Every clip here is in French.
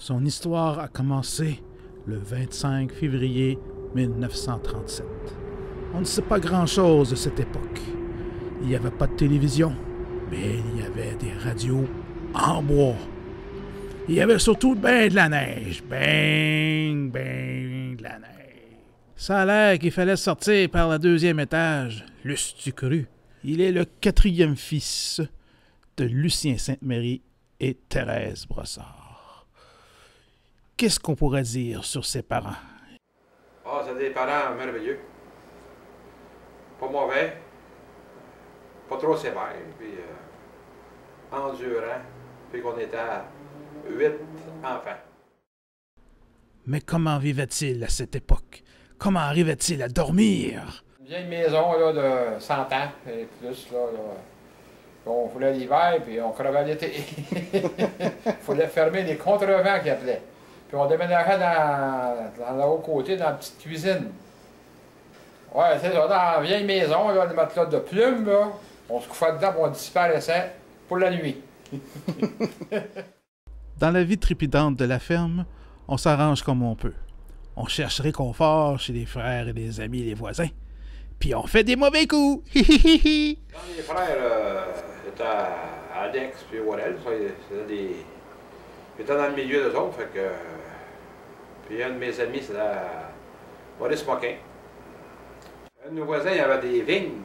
Son histoire a commencé le 25 février 1937. On ne sait pas grand-chose de cette époque. Il n'y avait pas de télévision, mais il y avait des radios en bois. Il y avait surtout ben de la neige. Ben de la neige. Ça a l'air qu'il fallait sortir par le deuxième étage. L'eussent-tu cru? Il est le quatrième fils de Lucien Sainte-Marie et Thérèse Brossard. Qu'est-ce qu'on pourrait dire sur ses parents? Ah, c'est des parents merveilleux. Pas mauvais. Pas trop sévères. Puis endurants. Puis qu'on était à 8 enfants. Mais comment vivait-il à cette époque? Comment arrivait-il à dormir? Une vieille maison là, de 100 ans et plus. Là, on voulait l'hiver, puis on crevait l'été. Il fallait fermer les contrevents qu'ils appelaient. Puis on déménageait dans le haut côté, dans la petite cuisine. Ouais, c'est ça, dans la vieille maison, là, le matelas de plumes, là, on se couchait dedans, puis on disparaissait pour la nuit. Dans la vie trépidante de la ferme, on s'arrange comme on peut. On cherche réconfort chez les frères et les amis et les voisins. Puis on fait des mauvais coups. Quand les frères étaient à Alex puis Warel, ils étaient dans le milieu d'eux autres, fait que... Puis un de mes amis, c'était Maurice Moquin. Un de nos voisins, il avait des vignes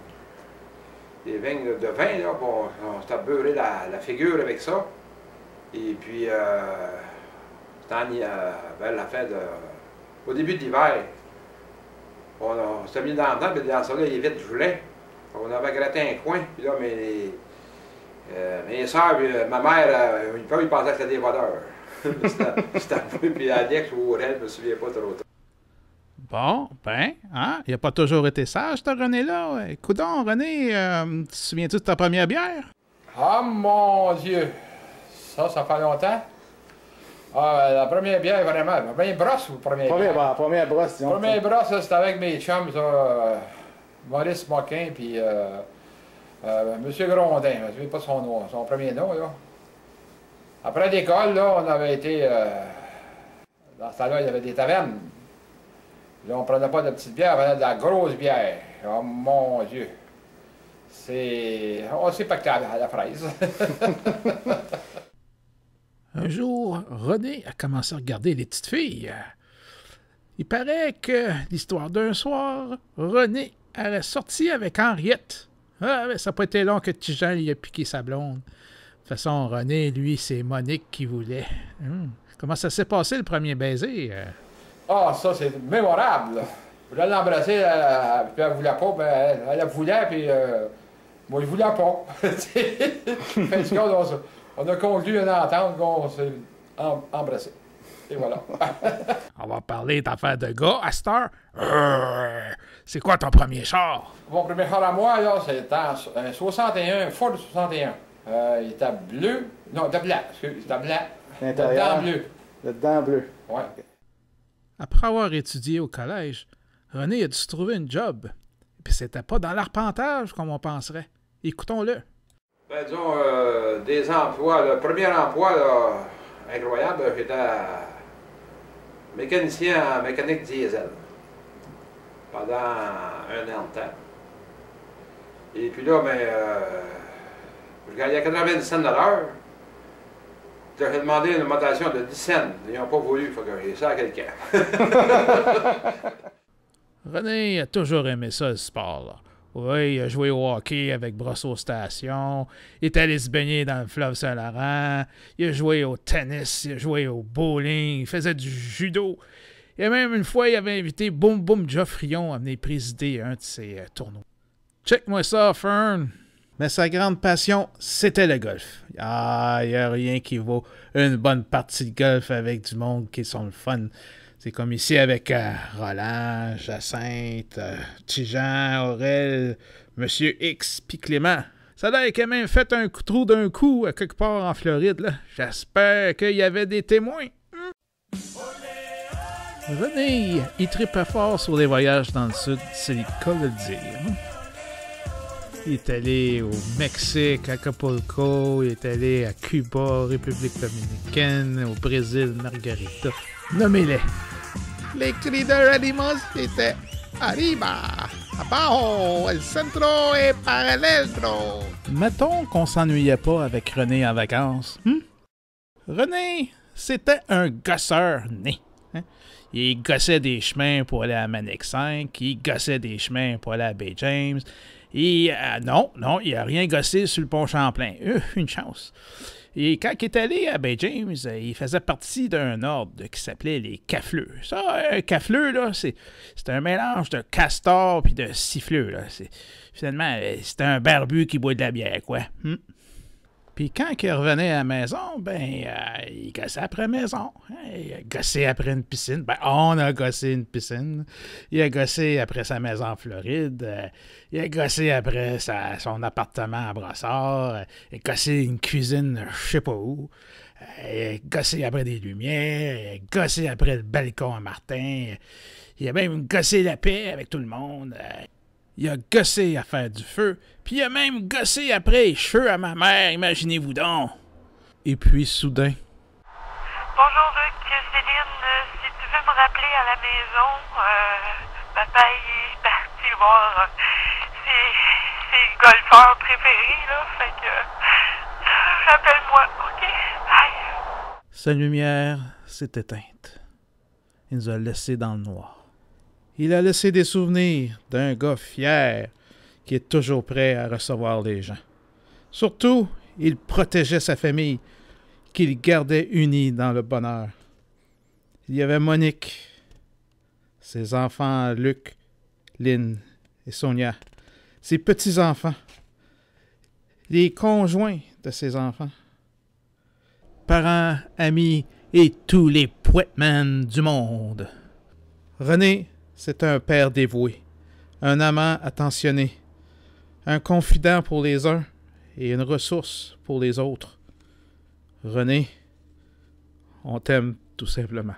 de vin, là, on s'était beurré la figure avec ça. Et puis, c'était vers la fin de... Au début de l'hiver, on s'est mis dans le temps, puis dans ça, là, il vite gelait. On avait gratté un coin, puis là, mes soeurs, ma mère, ils pensaient que c'était des voleurs. C'était un peu, puis Alex ou Aurel, je me souviens pas trop. Bon, ben, hein? Il n'a pas toujours été sage, ce René-là. Coudon, René, te souviens-tu de ta première bière? Ah, mon Dieu! Ça fait longtemps. Ah, la première bière, vraiment. La première brosse ou la première bière? Première brosse, disons. La première brosse, c'était avec mes chums, ça, Maurice Moquin, puis M. Grondin. Je ne sais pas son premier nom, là. Après l'école, là, on avait été... dans ce temps-là, il y avait des tavernes. Là, on ne prenait pas de petites bières, on prenait de la grosse bière. Oh mon Dieu! C'est... Oh, c'est pacté à la fraise. Un jour, René a commencé à regarder les petites filles. Il paraît que l'histoire d'un soir, René aurait sorti avec Henriette. Ah, mais ça n'a pas été long que Tijan lui a piqué sa blonde. De toute façon, René, lui, c'est Monique qui voulait. Comment ça s'est passé, le premier baiser? Ah, ça, c'est mémorable. Je voulais l'embrasser, puis elle voulait pas, ben, elle voulait, puis moi, je voulais pas. Fait que, on a conclu une entente qu'on s'est embrassé. Et voilà. On va parler d'affaires de gars à cette heure. C'est quoi ton premier char? Mon premier char à moi, là, c'était un 61, un Ford 61. Il était bleu. Non, il était blanc. Excusez, il était blanc. Le dedans bleu. Le dedans bleu. Ouais. Après avoir étudié au collège, René a dû se trouver une job. Puis c'était pas dans l'arpentage comme on penserait. Écoutons-le. Ben, disons, des emplois. Le premier emploi, là, incroyable, j'étais mécanicien en mécanique diesel pendant 1 an de temps. Et puis là, ben, je gagnais 90 cents de l'heure. J'ai demandé une augmentation de 10 cents. Ils n'ont pas voulu, il faut que j'ai ça à quelqu'un. René a toujours aimé ça, le sport, là. Oui, il a joué au hockey avec Brosseau Station, il est allé se baigner dans le fleuve Saint-Laurent, il a joué au tennis, il a joué au bowling, il faisait du judo. Et même une fois, il avait invité Boum Boum Geoffrion à venir présider un de ses tournois. Check-moi ça, Fern! Mais sa grande passion, c'était le golf. Ah, il n'y a rien qui vaut une bonne partie de golf avec du monde qui sont le fun. C'est comme ici avec Roland, Jacinthe, Tijan, Aurel, Monsieur X, puis Clément. Ça a l'air qu'il a même fait un trou d'un coup à quelque part en Floride, là. J'espère qu'il y avait des témoins. René, il tripait fort sur les voyages dans le sud, c'est le cas de le dire. Il est allé au Mexique, à Acapulco, il est allé à Cuba, République dominicaine, au Brésil, Margarita. Nommez-les. Les cris de Ranimos étaient Arriba, abajo, el centro et parallelo. Mettons qu'on s'ennuyait pas avec René en vacances. René, c'était un gosseur né. Hein? Il gossait des chemins pour aller à Manic 5, il gossait des chemins pour aller à Bay James. Et non, il n'a rien gossé sur le pont Champlain. Une chance. Et quand il est allé à Bay James, il faisait partie d'un ordre qui s'appelait les cafleux. Ça, un cafleux, là, c'est un mélange de castor puis de siffleux, là. Finalement, c'est un barbu qui boit de la bière, quoi. Puis quand il revenait à la maison, il gossait après la maison. Il a gossé après une piscine. On a gossé une piscine. Il a gossé après sa maison en Floride. Il a gossé après son appartement à Brossard. Il a gossé une cuisine je sais pas où. Il a gossé après des lumières. Il a gossé après le balcon à Martin. Il a même gossé la paix avec tout le monde. Il a gossé à faire du feu, puis il a même gossé après les cheveux à ma mère, imaginez-vous donc. Et puis soudain... Bonjour Luc, Céline, si tu veux me rappeler à la maison, papa est parti voir ses golfeurs préférés, là, fait que... Rappelle-moi, ok? Bye! Sa lumière s'est éteinte. Il nous a laissés dans le noir. Il a laissé des souvenirs d'un gars fier qui est toujours prêt à recevoir les gens. Surtout, il protégeait sa famille, qu'il gardait unie dans le bonheur. Il y avait Monique, ses enfants Luc, Lynn et Sonia, ses petits-enfants, les conjoints de ses enfants, parents, amis et tous les poètemans du monde. René, c'est un père dévoué, un amant attentionné, un confident pour les uns et une ressource pour les autres. René, on t'aime tout simplement.